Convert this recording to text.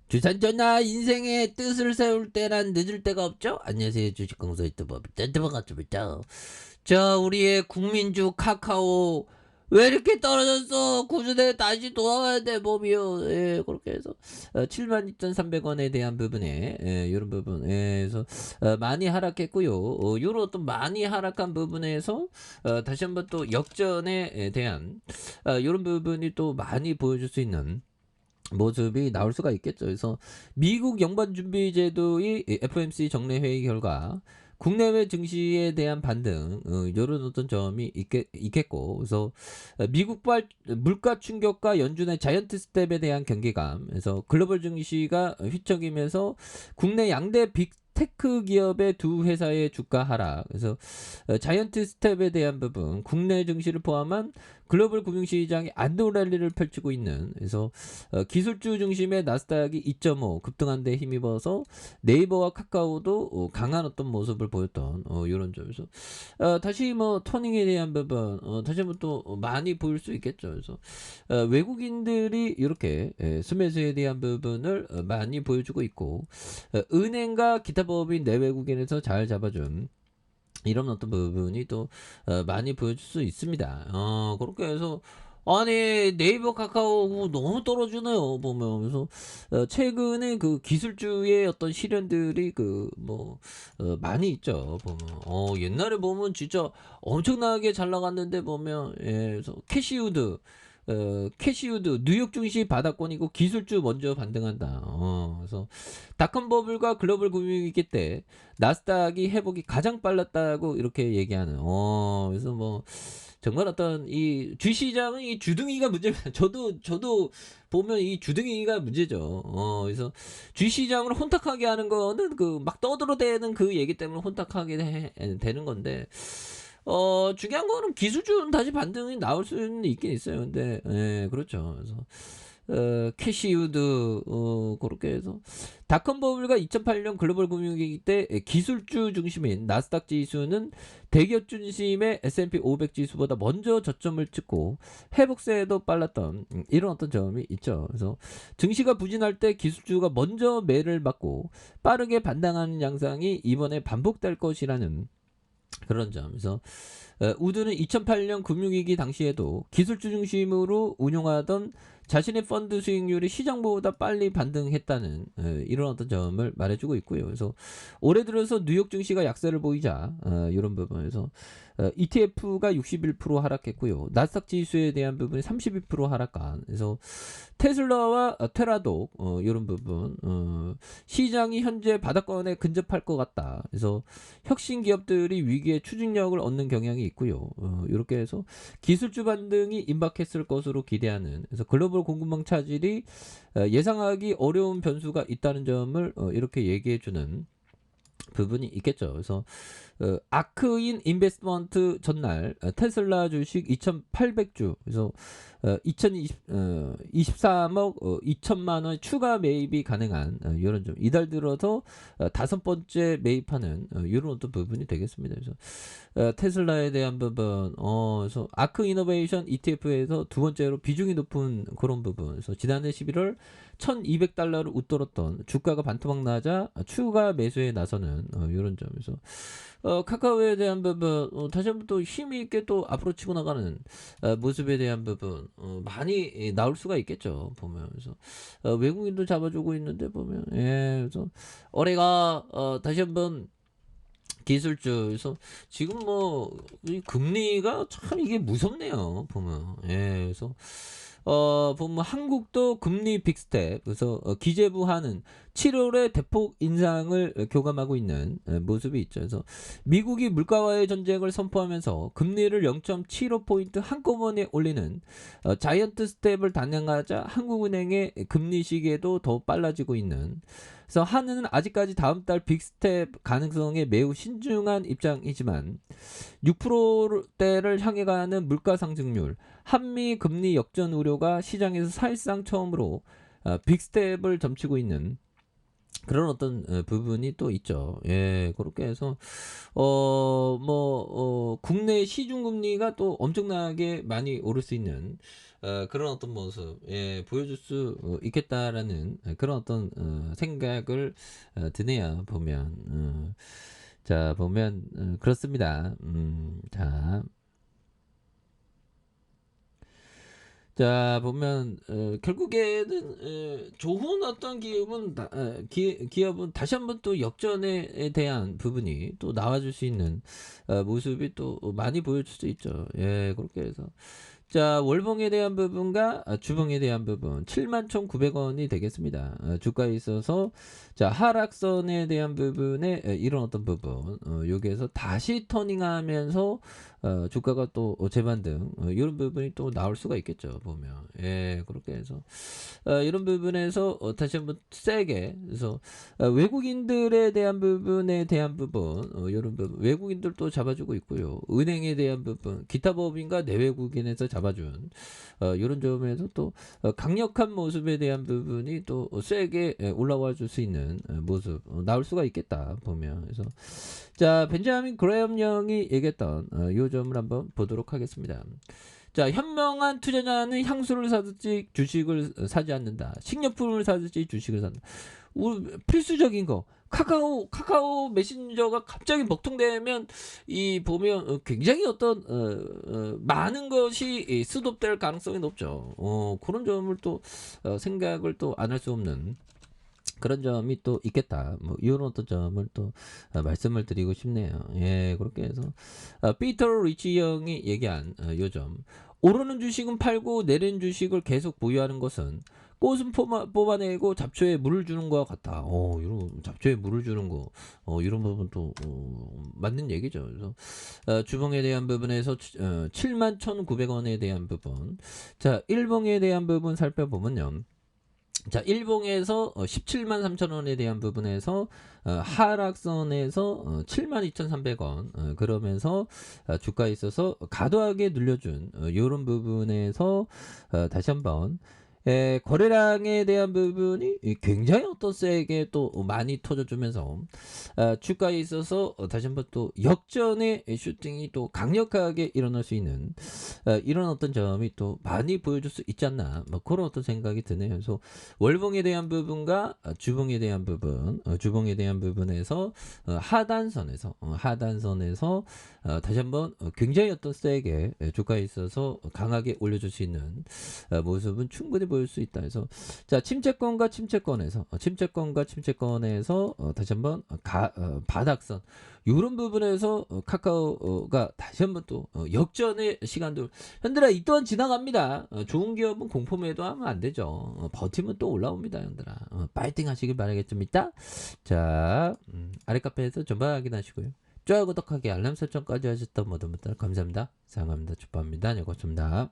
주산전화 인생의 뜻을 세울 때란 늦을 때가 없죠? 안녕하세요. 주식공소 유튜버 짠뜨버가츠부터. 자, 우리의 국민주 카카오 왜 이렇게 떨어졌어? 구주대 다시 돌아와야 돼, 몸이요. 예, 그렇게 해서 72,300원에 대한 부분에 이런 부분에서 많이 하락했고요. 요런 어떤 많이 하락한 부분에서 다시 한번 또 역전에 대한 이런 부분이 또 많이 보여줄 수 있는 모습이 나올 수가 있겠죠. 그래서 미국 연방준비제도의 FOMC 정례회의 결과 국내외 증시에 대한 반등 이런 어떤 점이 있겠고, 그래서 미국발 물가 충격과 연준의 자이언트 스텝에 대한 경계감, 그래서 글로벌 증시가 휘청이면서 국내 양대 빅테크 기업의 두 회사의 주가 하락, 그래서 자이언트 스텝에 대한 부분, 국내 증시를 포함한 글로벌 금융시장이 안도 랠리를 펼치고 있는, 그래서 기술주 중심의 나스닥이 2.5 급등한 데 힘입어서 네이버와 카카오도 강한 어떤 모습을 보였던 이런 점에서 다시 뭐 터닝에 대한 부분 다시 한번 또 많이 보일 수 있겠죠. 그래서 외국인들이 이렇게 수매수에 대한 부분을 많이 보여주고 있고, 은행과 기타 법인 내외국인에서 잘 잡아준 이런 어떤 부분이 또 많이 보여줄 수 있습니다. 그렇게 해서 아니 네이버 카카오 너무 떨어지네요 보면. 그래서 최근에 그 기술주의 어떤 실현들이 그 뭐 많이 있죠 보면. 옛날에 보면 진짜 엄청나게 잘 나갔는데 보면, 예, 그래서 캐시우드 뉴욕 증시 바닥권이고 기술주 먼저 반등한다. 그래서 닷컴 버블과 글로벌 금융위기 때 나스닥이 회복이 가장 빨랐다고 이렇게 얘기하는. 그래서 뭐 정말 어떤 이 주시장은 이 주둥이가 문제입니다. 저도 보면 이 주둥이가 문제죠. 그래서 주시장을 혼탁하게 하는 거는 그 막 떠들어대는 그 얘기 때문에 혼탁하게 되는 건데, 중요한 거는 기술주는 다시 반등이 나올 수는 있긴 있어요. 근데, 예, 그렇죠. 그래서, 캐시우드, 그렇게 해서, 닷컴 버블과 2008년 글로벌 금융위기 때 기술주 중심인 나스닥 지수는 대기업 중심의 S&P 500 지수보다 먼저 저점을 찍고 회복세도 빨랐던 이런 어떤 점이 있죠. 그래서 증시가 부진할 때 기술주가 먼저 매를 맞고 빠르게 반등하는 양상이 이번에 반복될 것이라는 그런 점. 그래서 우드는 2008년 금융위기 당시에도 기술주 중심으로 운용하던 자신의 펀드 수익률이 시장보다 빨리 반등했다는 이런 어떤 점을 말해주고 있고요. 그래서 올해 들어서 뉴욕 증시가 약세를 보이자 이런 부분에서 ETF가 61% 하락했고요. 나스닥 지수에 대한 부분이 32% 하락한. 그래서 테슬라와 테라도 이런 부분 시장이 현재 바닥권에 근접할 것 같다. 그래서 혁신 기업들이 위기에 추진력을 얻는 경향이 있고요. 이렇게 해서 기술주 반등이 임박했을 것으로 기대하는, 그래서 글로벌 공급망 차질이 예상하기 어려운 변수가 있다는 점을 이렇게 얘기해주는 부분이 있겠죠. 그래서 아크인 인베스트먼트 전날 테슬라 주식 2,800주, 그래서 23억 2천만 원 추가 매입이 가능한 이런 점, 이달 들어서 다섯 번째 매입하는 이런 어떤 부분이 되겠습니다. 그래서 테슬라에 대한 부분, 그래서 아크 이노베이션 ETF에서 두 번째로 비중이 높은 그런 부분. 그래서 지난해 11월 1,200달러를 웃돌았던 주가가 반토막 나자 추가 매수에 나서는 이런 점에서 카카오에 대한 부분 다시 한번 또 힘이 있게 또 앞으로 치고 나가는 모습에 대한 부분 많이 나올 수가 있겠죠 보면. 그래서 외국인도 잡아주고 있는데 보면, 예, 그래서 올해가 다시 한번 기술주에서 지금 뭐 이 금리가 참 이게 무섭네요 보면. 예, 그래서 보면 한국도 금리 빅스텝, 그래서 기재부하는 7월에 대폭 인상을 교감하고 있는 모습이 있죠. 그래서 미국이 물가와의 전쟁을 선포하면서 금리를 0.75포인트 한꺼번에 올리는 자이언트 스텝을 단행하자 한국은행의 금리 시기에도 더 빨라지고 있는, 그래서 한은은 아직까지 다음 달 빅스텝 가능성에 매우 신중한 입장이지만 6%대를 향해 가는 물가 상승률, 한미 금리 역전 우려가 시장에서 사실상 처음으로 빅스텝을 점치고 있는 그런 어떤 부분이 또 있죠. 예, 그렇게 해서 국내 시중 금리가 또 엄청나게 많이 오를 수 있는 그런 어떤 모습 보여줄 수 있겠다라는 그런 어떤 생각을 드네요. 보면 자 보면 그렇습니다. 자 보면 결국에는 좋은 어떤 기업은 다시 한번 또 역전에 대한 부분이 또 나와줄 수 있는 모습이 또 많이 보여줄 수 있죠. 예, 그렇게 해서 자 월봉에 대한 부분과 주봉에 대한 부분 71,900원이 되겠습니다. 주가에 있어서 자 하락선에 대한 부분에 이런 어떤 부분 여기에서 다시 터닝하면서 주가가 또 재반등 이런 부분이 또 나올 수가 있겠죠. 보면 예 그렇게 해서 이런 부분에서 다시 한번 세게 그래서 외국인들에 대한 부분에 대한 부분 이런 부분 외국인들도 잡아주고 있고요. 은행에 대한 부분 기타 법인과 내외국인에서 잡아준 이런 점에서 또 강력한 모습에 대한 부분이 또 세게 올라와 줄 수 있는 모습 나올 수가 있겠다 보면 그래서 자 벤자민 그레엄 형이 얘기했던 요 점을 한번 보도록 하겠습니다. 자 현명한 투자자는 향수를 사듯이 주식을 사지 않는다. 식료품을 사듯이 주식을 산다. 필수적인 거 카카오 메신저가 갑자기 먹통되면 이 보면 굉장히 어떤 많은 것이 수독될 가능성이 높죠. 그런 점을 또 생각을 또 안 할 수 없는 그런 점이 또 있겠다. 뭐 이런 어떤 점을 또 말씀을 드리고 싶네요. 예, 그렇게 해서 피터 리치 형이 얘기한 요점 오르는 주식은 팔고 내리는 주식을 계속 보유하는 것은 꽃은 뽑아내고 잡초에 물을 주는 것과 같다. 이런 잡초에 물을 주는 거, 이런 부분 또 맞는 얘기죠. 그래서 주봉에 대한 부분에서 71,900원에 대한 부분, 자 일봉에 대한 부분 살펴보면요. 자, 일봉에서 17만 3천 원에 대한 부분에서 하락선에서 72,300원 그러면서 주가에 있어서 과도하게 눌려준 이런 부분에서 다시 한번 거래량에 대한 부분이 굉장히 어떤 세게 또 많이 터져주면서 주가에 있어서 다시 한번 또 역전의 슈팅이 또 강력하게 일어날 수 있는 이런 어떤 점이 또 많이 보여줄 수 있지 않나 뭐 그런 어떤 생각이 드네요. 그래서 월봉에 대한 부분과 주봉에 대한 부분 주봉에 대한 부분에서 하단선에서 다시 한번 굉장히 어떤 세게 주가에 있어서 강하게 올려줄 수 있는 모습은 충분히 보일 수 있다. 그래서 자 침체권과 침체권에서 다시 한번 바닥선 이런 부분에서 카카오가 다시 한번 또 역전의 시간들 현들아 이 또한 지나갑니다. 좋은 기업은 공포 매도하면 안 되죠. 버티면 또 올라옵니다. 현들아 파이팅 하시길 바라겠습니다. 자 아래 카페에서 전방 확인하시고요. 좋아요 구독하기 알람 설정까지 하셨던 모든 분들 감사합니다. 사랑합니다. 축복합니다. 네 고맙습니다.